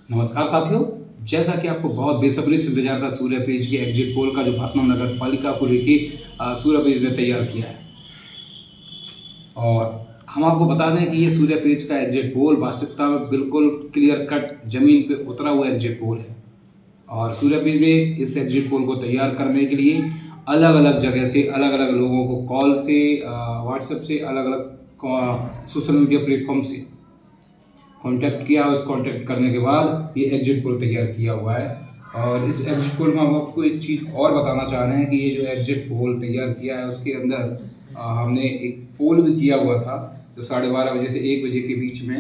नमस्कार साथियों। जैसा कि आपको बहुत बेसब्री से इंतजार था सूर्य पेज के एग्जिट पोल का, जो भारतनगर नगर पालिका को लेके सूर्य पेज ने तैयार किया है। और हम आपको बता दें कि ये सूर्य पेज का एग्जिट पोल वास्तविकता में बिल्कुल क्लियर कट जमीन पे उतरा हुआ एग्जिट पोल है। और सूर्य पेज ने इस एग्जिट पोल को तैयार करने के लिए अलग अलग जगह से अलग अलग लोगों को कॉल से, व्हाट्सएप से, अलग अलग सोशल मीडिया प्लेटफॉर्म से कांटेक्ट किया। उस कांटेक्ट करने के बाद ये एग्जिट पोल तैयार किया हुआ है। और इस एग्जिट पोल में हम आपको एक चीज़ और बताना चाह रहे हैं कि ये जो एग्जिट पोल तैयार किया है उसके अंदर हमने एक पोल भी किया हुआ था, जो 12:30 बजे से 1 बजे के बीच में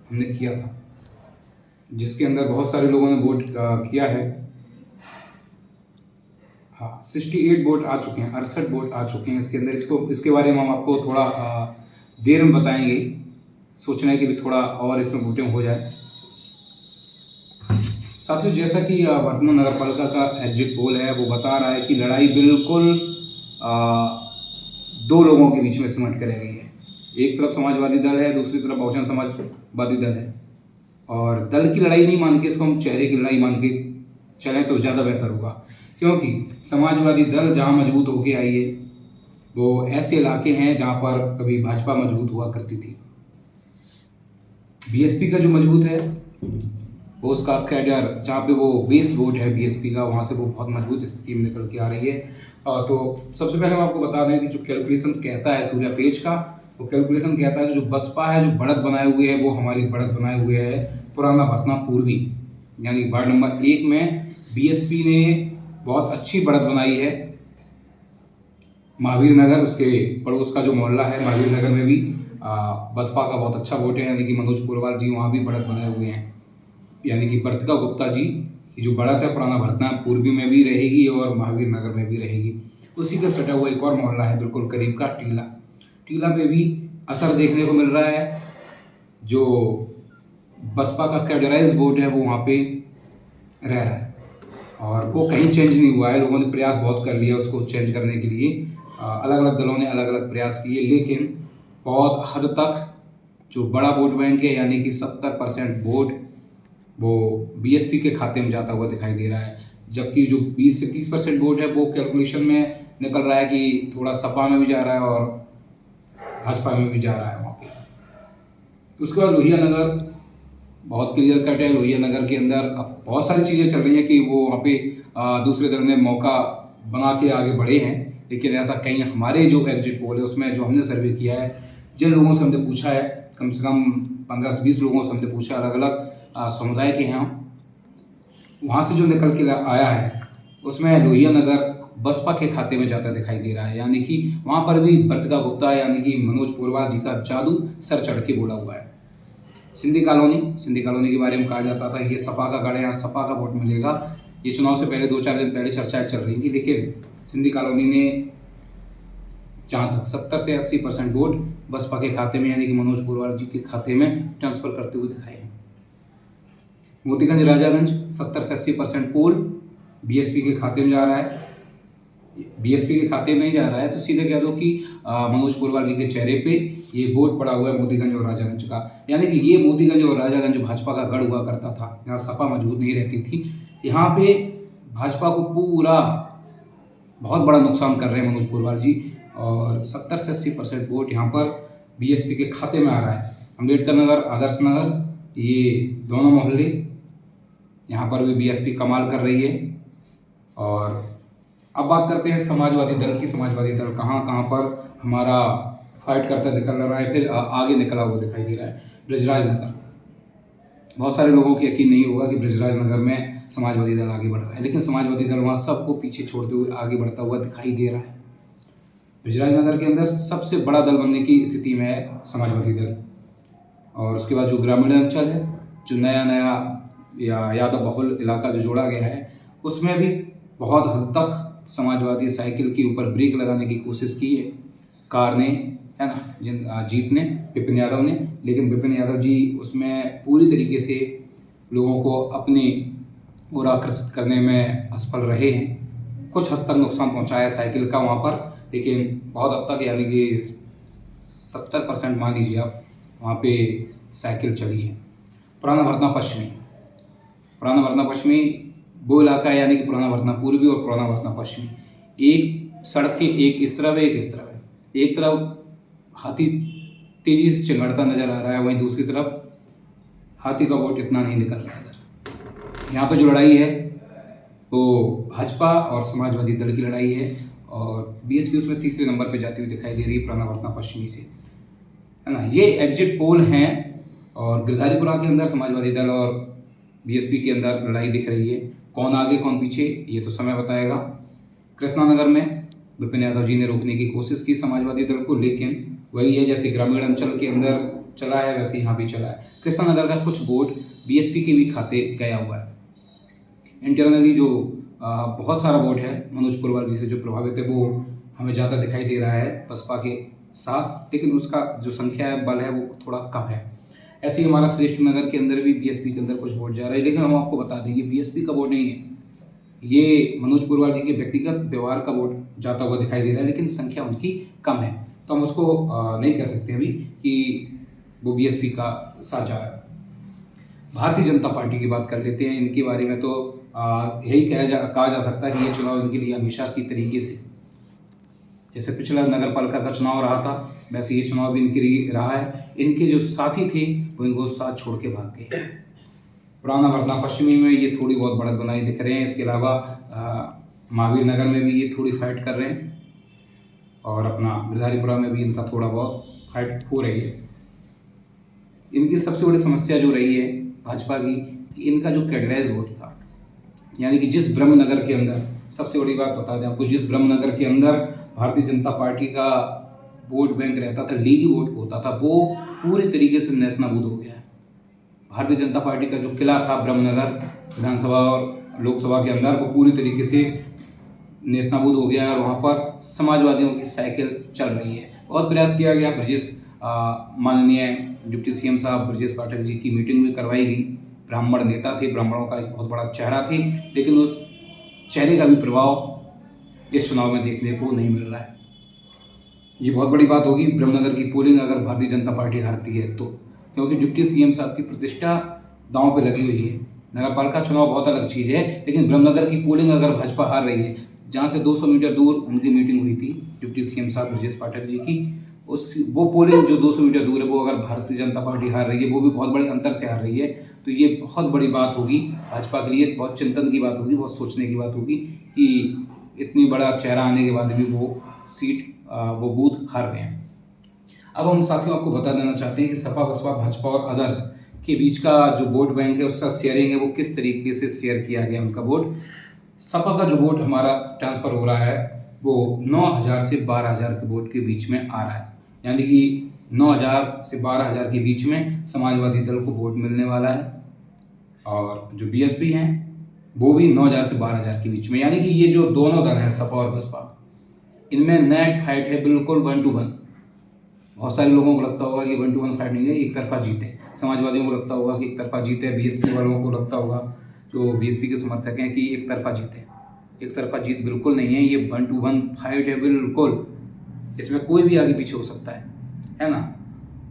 हमने किया था, जिसके अंदर बहुत सारे लोगों ने वोट किया है। हाँ, 68 वोट आ चुके हैं, 68 वोट आ चुके हैं इसके अंदर। इसके बारे में हम आपको थोड़ा देर में बताएंगे। सोचना है कि भी थोड़ा और इसमें वोटिंग हो जाए। साथियों, जैसा कि वर्तमान नगर पालिका का एग्जिट पोल है वो बता रहा है कि लड़ाई बिल्कुल दो लोगों के बीच में सिमट कर रह गई है। एक तरफ समाजवादी दल है, दूसरी तरफ बहुजन समाजवादी दल है। और दल की लड़ाई नहीं मान के इसको हम चेहरे की लड़ाई मान के चलें तो ज़्यादा बेहतर होगा, क्योंकि समाजवादी दल जहाँ मजबूत होके आई है वो ऐसे इलाके हैं जहाँ पर कभी भाजपा मजबूत हुआ करती थी। बीएसपी का जो मजबूत है वो उसका कैडर, जहाँ पे वो बेस वोट है बीएसपी का, वहाँ से वो बहुत मजबूत स्थिति में निकल के आ रही है। तो सबसे पहले हम आपको बता दें कि जो कैलकुलेशन कहता है सूर्य पेज का, वो कैलकुलेशन कहता है कि जो बसपा है, जो बढ़त बनाए हुए है, वो हमारी बढ़त बनाए हुए है पुराना भरतना पूर्वी, यानी वार्ड नंबर 1 में बीएसपी ने बहुत अच्छी बढ़त बनाई है। महावीर नगर, उसके पड़ोस का जो मोहल्ला है महावीर नगर में भी बसपा का बहुत अच्छा वोट है, यानी कि मनोज पुरवाल जी वहाँ भी बढ़त बनाए हुए हैं। यानी कि वर्तिका गुप्ता जी की जो बढ़त है पुराना भरतना पूर्वी में भी रहेगी और महावीर नगर में भी रहेगी। उसी का सटा हुआ एक और मोहल्ला है बिल्कुल करीब का, टीला। टीला पे भी असर देखने को मिल रहा है। जो बसपा का कैडराइज वोट है वो वहाँ पे रह रहा है और वो कहीं चेंज नहीं हुआ है। लोगों ने प्रयास बहुत कर लिया उसको चेंज करने के लिए, अलग अलग दलों ने अलग अलग प्रयास किए, लेकिन बहुत हद तक जो बड़ा वोट बैंक है, यानी कि 70% वोट वो बीएसपी के खाते में जाता हुआ दिखाई दे रहा है। जबकि जो 20 से 30% वोट है वो कैलकुलेशन में निकल रहा है कि थोड़ा सपा में भी जा रहा है और भाजपा में भी जा रहा है वहाँ पे। उसके बाद लोहिया नगर बहुत क्लियर कट है। लोहिया नगर के अंदर अब बहुत सारी चीज़ें चल रही हैं कि वो वहाँ पे दूसरे दल ने मौका बना के आगे बढ़े हैं, लेकिन ऐसा कहीं हमारे जो एग्जिट पोल है उसमें जो हमने सर्वे किया है, जिन लोगों से हमने पूछा है, कम से कम 15 से 20 लोगों से हमने पूछा, अलग अलग समुदाय के हैं, वहाँ से जो निकल के आया है उसमें लोहिया नगर बसपा के खाते में जाता दिखाई दे रहा है। यानी कि वहाँ पर भी वर्तिका गुप्ता यानी कि मनोज पुरवाल जी का जादू सर चढ़ के बोला हुआ है। सिंधी कॉलोनी के बारे में कहा जाता था ये सपा का गढ़ है, यहाँ सपा का वोट मिलेगा। ये चुनाव से पहले 2-4 दिन पहले चर्चाएं चल रही थी, लेकिन सिंधी कॉलोनी ने जहाँ तक 70 से 80% वोट बसपा के खाते में, यानी कि मनोज पुरवाल जी के खाते में ट्रांसफर करते हुए दिखाए। मोतीगंज राजागंज 70 से 80% पोल बीएसपी के खाते में जा रहा है। बीएसपी के खाते में नहीं जा रहा है तो सीधे कह दो कि मनोज पुरवाल जी के चेहरे पे ये वोट पड़ा हुआ है मोतीगंज और राजागंज का। यानी कि ये मोतीगंज और राजागंज भाजपा का गढ़ हुआ करता था, यहाँ सपा मजबूत नहीं रहती थी। यहाँ पे भाजपा को पूरा बहुत बड़ा नुकसान कर रहे हैं मनोज पुरवाल जी, और 70 से 80% वोट यहाँ पर बीएसपी के खाते में आ रहा है। अम्बेडकर नगर, आदर्श नगर, ये दोनों मोहल्ले, यहाँ पर भी बीएसपी कमाल कर रही है। और अब बात करते हैं समाजवादी दल की। समाजवादी दल कहाँ कहाँ पर हमारा फाइट करता निकल रहा है, फिर आगे निकला हुआ दिखाई दे रहा है। ब्रजराज नगर, बहुत सारे लोगों को यकीन नहीं होगा कि ब्रजराज नगर में समाजवादी दल आगे बढ़ रहा है, लेकिन समाजवादी दल वहाँ सबको पीछे छोड़ते हुए आगे बढ़ता हुआ दिखाई दे रहा है। ब्रजराज नगर के अंदर सबसे बड़ा दल बनने की स्थिति में है समाजवादी दल। और उसके बाद जो ग्रामीण अंचल है, जो नया या यादव बहुल इलाका जो जोड़ा गया है, उसमें भी बहुत हद तक समाजवादी साइकिल के ऊपर ब्रेक लगाने की कोशिश की है कार ने, है ना, जीप ने, विपिन यादव ने। लेकिन विपिन यादव जी उसमें पूरी तरीके से लोगों को अपनी ओर आकर्षित करने में असफल रहे हैं। कुछ हद तक नुकसान पहुंचाया साइकिल का वहाँ पर, लेकिन बहुत हद तक, यानी कि 70% मान लीजिए आप, वहाँ पे साइकिल चली है। पुराना भरतना पश्चिमी, पुराना भरना पश्चिमी वो इलाका है, यानी कि पुराना भरना पूर्वी और पुराना भरना पश्चिमी। एक सड़क के एक इस तरफ है, एक इस तरफ है। एक तरफ हाथी तेजी से चिंगाड़ता नजर आ रहा है, वहीं दूसरी तरफ हाथी का वोट इतना नहीं निकल रहा है इधर। यहाँ पे जो लड़ाई है वो भाजपा और समाजवादी दल की लड़ाई है, और बीएसपी उसमें तीसरे नंबर पे जाती हुई दिखाई दे रही है पुराना भरना पश्चिमी से, है ना। ये एग्जिट पोल हैं, और गिरधारीपुरा के अंदर समाजवादी दल और बीएसपी के अंदर लड़ाई दिख रही है। कौन आगे कौन पीछे ये तो समय बताएगा। कृष्णानगर में विपिन यादव जी ने रोकने की कोशिश की समाजवादी दल को, लेकिन वही है जैसे ग्रामीण अंचल के अंदर चला है वैसे यहाँ भी चला है। कृष्णानगर का कुछ वोट बीएसपी के भी खाते गया हुआ है। इंटरनली जो बहुत सारा वोट है मनोज पुरवाल जी से जो प्रभावित है वो हमें ज़्यादा दिखाई दे रहा है बसपा के साथ, लेकिन उसका जो संख्या है बल है वो थोड़ा कम है। ऐसे ही हमारा श्रेष्ठ नगर के अंदर भी बीएसपी के अंदर कुछ वोट जा रहा है, लेकिन हम आपको बता दें ये बीएसपी का वोट नहीं है, ये मनोज पुरवाल जी के व्यक्तिगत व्यवहार का वोट जाता हुआ दिखाई दे रहा है, लेकिन संख्या उनकी कम है, तो हम उसको नहीं कह सकते अभी कि वो बीएसपी का साथ जा रहा है। भारतीय जनता पार्टी की बात कर लेते हैं। इनके बारे में तो यही कहा जा सकता है कि ये चुनाव इनके लिए हमेशा की तरीके से, जैसे पिछला नगर पालिका का चुनाव रहा था वैसे ये चुनाव भी इनके लिए रहा है। इनके जो साथी थे वो इनको साथ छोड़ के भाग गए। पुराना भरना पश्चिमी में ये थोड़ी बहुत बढ़त बनाई दिख रहे हैं। इसके अलावा महावीर नगर में भी ये थोड़ी फाइट कर रहे हैं, और अपना गिरधारीपुरा में भी इनका थोड़ा बहुत फाइट हो रही है। इनकी सबसे बड़ी समस्या जो रही है भाजपा की कि इनका जो कैटेगराइज वोट था, यानी कि जिस ब्रह्मनगर के अंदर, सबसे बड़ी बात बता दें आपको, जिस ब्रह्मनगर के अंदर भारतीय जनता पार्टी का वोट बैंक रहता था, लीगी वोट होता था, वो पूरी तरीके से नेस्तनाबूद हो गया है। भारतीय जनता पार्टी का जो किला था ब्रह्मनगर विधानसभा और लोकसभा के अंदर, वो पूरी तरीके से नेस्तनाबूद हो गया है, और वहाँ पर समाजवादियों की साइकिल चल रही है। बहुत प्रयास किया गया, ब्रजेश माननीय डिप्टी सीएम साहब ब्रजेश पाठक जी की मीटिंग भी करवाई गई। ब्राह्मण नेता थे, ब्राह्मणों का एक बहुत बड़ा चेहरा थे, लेकिन उस चेहरे का भी प्रभाव इस चुनाव में देखने को नहीं मिल रहा है। ये बहुत बड़ी बात होगी ब्रह्मनगर की पोलिंग अगर भारतीय जनता पार्टी हारती है तो, क्योंकि डिप्टी सीएम साहब की प्रतिष्ठा दांव पे लगी हुई है। नगर पालिका चुनाव बहुत अलग चीज़ है, लेकिन ब्रह्मनगर की पोलिंग अगर भाजपा हार रही है, जहाँ से 200 मीटर दूर उनकी मीटिंग हुई थी डिप्टी सीएम साहब ब्रजेश पाठक जी की, वो पोलिंग जो 200 मीटर दूर है वो अगर भारतीय जनता पार्टी हार रही है, वो भी बहुत बड़े अंतर से हार रही है, तो ये बहुत बड़ी बात होगी भाजपा के लिए, बहुत चिंतन की बात होगी, बहुत सोचने की बात होगी कि इतनी बड़ा चेहरा आने के बाद भी वो सीट वो बूथ हार गए हैं। अब हम साथियों आपको बता देना चाहते हैं कि सपा बसपा भाजपा और अदर्स के बीच का जो वोट बैंक है उसका शेयरिंग है वो किस तरीके से शेयर किया गया उनका वोट। सपा का जो वोट हमारा ट्रांसफ़र हो रहा है वो 9,000 से 12,000 के वोट के बीच में आ रहा है, यानी कि 9,000 से 12,000 के बीच में समाजवादी दल को वोट मिलने वाला है, और जो बीएसपी हैं वो भी 9,000 से 12,000 के बीच में, यानी कि ये जो दोनों दल हैं सपा और बसपा, इनमें नेट फाइट है बिल्कुल 1 to 1। बहुत सारे लोगों को लगता होगा कि 1 to 1 फाइट नहीं है, एक तरफा जीत है। समाजवादियों को लगता होगा कि एक तरफा जीत है, बीएसपी वालों को लगता होगा, जो बीएसपी के समर्थक हैं, कि एक तरफा जीत है। एक तरफा जीत बिल्कुल नहीं है, ये 1 to 1 फाइट है बिल्कुल। इसमें कोई भी आगे पीछे हो सकता है ना।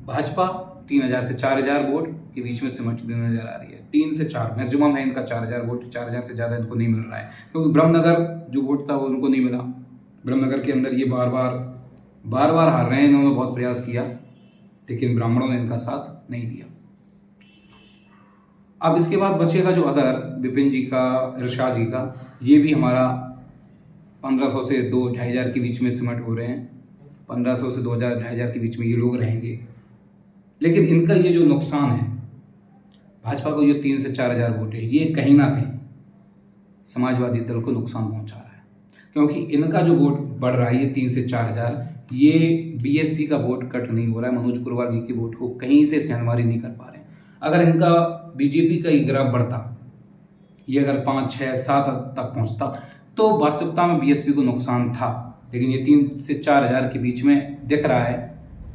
भाजपा 3,000 से 4,000 वोट के बीच में सिमटती नजर आ रही है। 3 से 4 मैक्सिमम है इनका, 4,000 वोट, 4,000 से ज़्यादा इनको नहीं मिल रहा है, क्योंकि ब्रह्मनगर जो वोट था वो उनको नहीं मिला। ब्रह्मनगर के अंदर ये बार बार हार रहे हैं। इन्होंने बहुत प्रयास किया, लेकिन ब्राह्मणों ने इनका साथ नहीं दिया। अब इसके बाद बचेगा जो अदर, विपिन जी का, इरशाद जी का, ये भी हमारा 1,500 से 2,000-2,500 के बीच में सिमट हो रहे हैं। 1,500 से 2,000-2,500 के बीच में ये लोग रहेंगे, लेकिन इनका ये जो नुकसान है, भाजपा को ये 3 से 4,000 वोट है, ये कहीं ना कहीं समाजवादी दल को नुकसान पहुंचा रहा है, क्योंकि इनका जो वोट बढ़ रहा है ये 3 से 4,000, ये बीएसपी का वोट कट नहीं हो रहा है। मनोज पुरवाल जी के वोट को कहीं से सहनवारी नहीं कर पा रहे हैं। अगर इनका बीजेपी का ही ग्राफ बढ़ता, ये अगर 5, 6, 7 तक पहुंचता तो वास्तविकता में बीएसपी को नुकसान था, लेकिन ये 3 से 4,000 के बीच में दिख रहा है,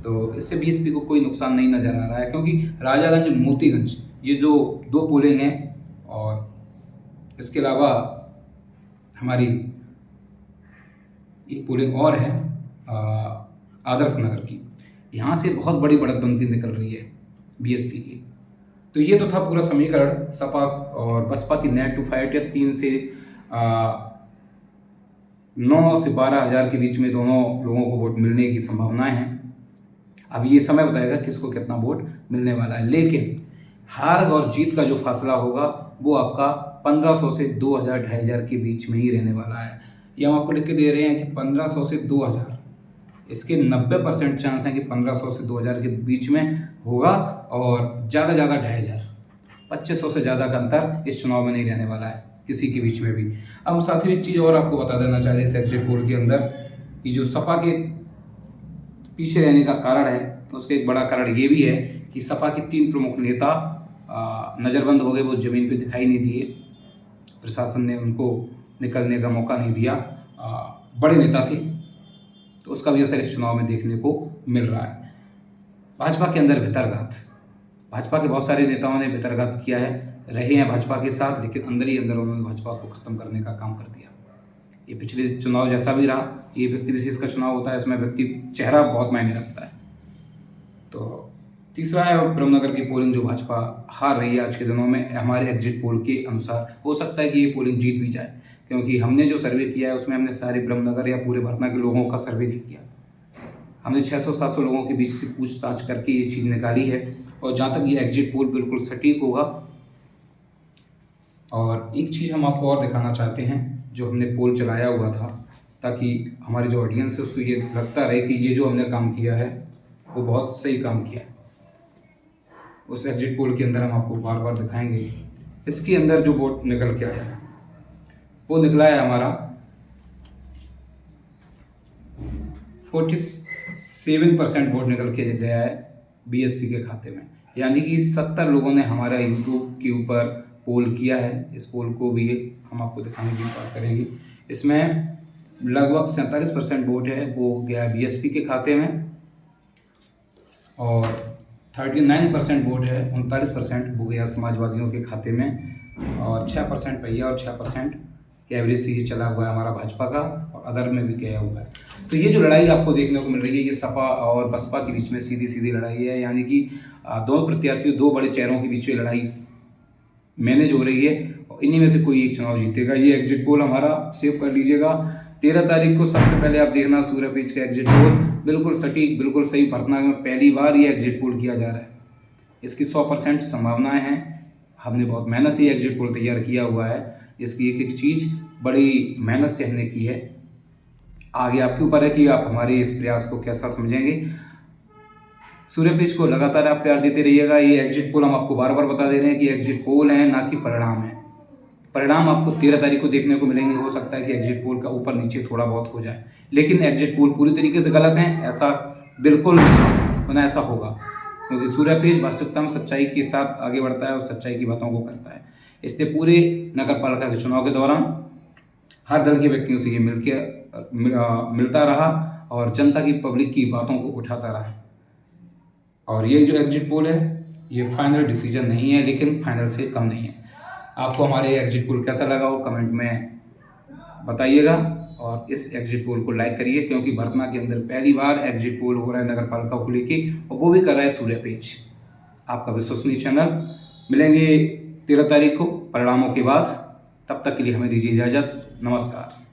तो इससे बीएसपी को कोई नुकसान नहीं नज़र आ रहा है। क्योंकि राजागंज मोतीगंज ये जो 2 पोलिंग हैं, और इसके अलावा हमारी एक पोलिंग और है आदर्श नगर की, यहाँ से बहुत बड़ी बढ़त बनती निकल रही है बीएसपी की। तो ये तो था पूरा समीकरण सपा और बसपा की नेट टू फाइट या 3 से 9 से 12 हज़ार के बीच में दोनों लोगों को वोट मिलने की संभावनाएं हैं। अब ये समय बताएगा किसको कितना वोट मिलने वाला है, लेकिन हार और जीत का जो फासला होगा वो आपका 1500 से 2000 2500 के बीच में ही रहने वाला है। ये हम आपको लिख के दे रहे हैं कि 1500 से 2000, इसके 90% चांस हैं कि 1500 से 2000 के बीच में होगा और ज़्यादा 2500 2500 से ज़्यादा का अंतर इस चुनाव में नहीं रहने वाला है किसी के बीच में भी। अब साथ ही एक चीज़ और आपको बता देना चाहिए इस एग्जिट पोल के अंदर कि जो सपा के पीछे रहने का कारण है, तो उसका एक बड़ा कारण ये भी है कि सपा के 3 प्रमुख नेता नज़रबंद हो गए, वो ज़मीन पे दिखाई नहीं दिए, प्रशासन ने उनको निकलने का मौका नहीं दिया। बड़े नेता थे, तो उसका भी असर इस चुनाव में देखने को मिल रहा है। भाजपा के अंदर भितरघात, भाजपा के बहुत सारे नेताओं ने भितरघात किया है, रहे हैं भाजपा के साथ, लेकिन अंदर ही अंदर उन्होंने भाजपा को ख़त्म करने का काम कर दिया। ये पिछले चुनाव जैसा भी रहा, ये व्यक्ति विशेष का चुनाव होता है, इसमें व्यक्ति चेहरा बहुत मायने रखता है। तो तीसरा है ब्रह्मनगर की पोलिंग जो भाजपा हार रही है आज के दिनों में, हमारे एग्जिट पोल के अनुसार हो सकता है कि ये पोलिंग जीत भी जाए, क्योंकि हमने जो सर्वे किया है उसमें हमने सारे ब्रह्मनगर या पूरे भरना के लोगों का सर्वे नहीं किया। हमने 600-700 लोगों के बीच से पूछताछ करके ये चीज़ निकाली है। और जहाँ तक ये एग्जिट पोल बिल्कुल सटीक होगा। और एक चीज़ हम आपको और दिखाना चाहते हैं, जो हमने पोल चलाया हुआ था, ताकि हमारी जो ऑडियंस है उसको ये लगता रहे कि ये जो हमने काम किया है वो बहुत सही काम किया है। उस एग्जिट पोल के अंदर हम आपको बार बार दिखाएंगे। इसके अंदर जो वोट निकल के आया है वो निकला है हमारा 47% वोट निकल के गया है बीएसपी के खाते में, यानी कि 70 लोगों ने हमारा यूट्यूब के ऊपर पोल किया है। इस पोल को भी हम आपको दिखाने की बात करेंगे। इसमें लगभग 47% वोट है वो गया है बीएसपी के खाते में, और 39% वोट है 39% वो गया समाजवादियों के खाते में, और 6% पहिया और 6% एवरेज से ही चला हुआ है हमारा भाजपा का, और अदर में भी गया हुआ है। तो ये जो लड़ाई आपको देखने को मिल रही है, ये सपा और बसपा के बीच में सीधी सीधी लड़ाई है, यानी कि दो प्रत्याशियों, दो बड़े चेहरों के बीच में लड़ाई मैनेज हो रही है, और इन्हीं में से कोई एक चुनाव जीतेगा। ये एग्जिट पोल हमारा सेव कर लीजिएगा। 13 तारीख को सबसे पहले आप देखना सूर्यपेज का एग्जिट पोल, बिल्कुल सटीक, बिल्कुल सही। भरतनागर में पहली बार ये एग्जिट पोल किया जा रहा है, इसकी 100% संभावनाएं हैं। हमने बहुत मेहनत से ये एग्जिट पोल तैयार किया हुआ है, इसकी एक एक चीज़ बड़ी मेहनत से हमने की है। आगे आपके ऊपर है कि आप हमारे इस प्रयास को कैसा समझेंगे। सूर्यपेज को लगातार आप प्यार देते रहिएगा। ये एग्जिट पोल हम आपको बार बार बता दे रहे हैं कि एग्जिट पोल है, ना कि परिणाम है। परिणाम आपको 13 तारीख को देखने को मिलेंगे। हो सकता है कि एग्जिट पोल का ऊपर नीचे थोड़ा बहुत हो जाए, लेकिन एग्जिट पोल पूरी तरीके से गलत है ऐसा बिल्कुल नहीं, ना ऐसा होगा, क्योंकि सूर्यपेज वास्तविकता में सच्चाई के साथ आगे बढ़ता है और सच्चाई की बातों को करता है। इसलिए पूरे नगर पालिका के चुनाव के दौरान हर दल के व्यक्तियों से ये मिलता रहा और जनता की, पब्लिक की बातों को उठाता रहा। और ये जो एग्जिट पोल है ये फाइनल डिसीजन नहीं है, लेकिन फाइनल से कम नहीं है। आपको हमारे एग्जिट पोल कैसा लगा वो कमेंट में बताइएगा, और इस एग्जिट पोल को लाइक करिए, क्योंकि भरतना के अंदर पहली बार एग्जिट पोल हो रहा है नगर पालिका को लेके, और वो भी कर रहा है सूर्यपेज, आपका विश्वसनीय चैनल। मिलेंगे 13 तारीख को परिणामों के बाद, तब तक के लिए हमें दीजिए इजाज़त। नमस्कार।